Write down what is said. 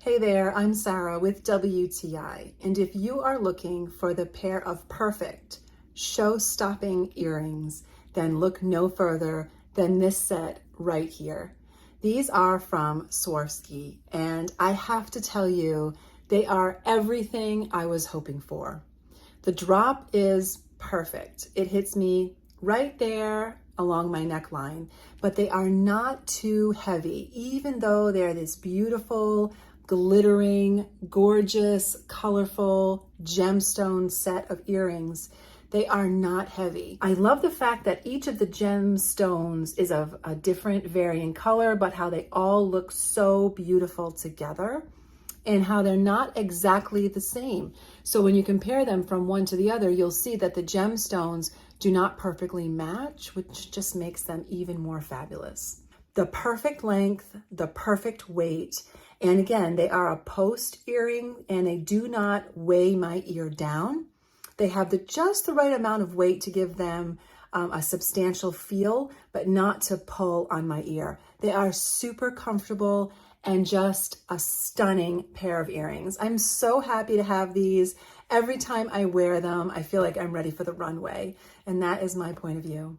Hey there, I'm Sarah with WTI, and if you are looking for the pair of perfect show-stopping earrings, then look no further than this set right here. These are from Swarovski, and I have to tell you, they are everything I was hoping for. The drop is perfect. It hits me right there along my neckline, but they are not too heavy, even though they're this beautiful, glittering, gorgeous, colorful gemstone set of earrings. They are not heavy. I love the fact that each of the gemstones is of a different varying color, but how they all look so beautiful together and how they're not exactly the same. So when you compare them from one to the other, you'll see that the gemstones do not perfectly match, which just makes them even more fabulous. The perfect length, the perfect weight, and again, they are a post earring and they do not weigh my ear down. They have just the right amount of weight to give them a substantial feel, but not to pull on my ear. They are super comfortable and just a stunning pair of earrings. I'm so happy to have these. Every time I wear them, I feel like I'm ready for the runway, and that is my point of view.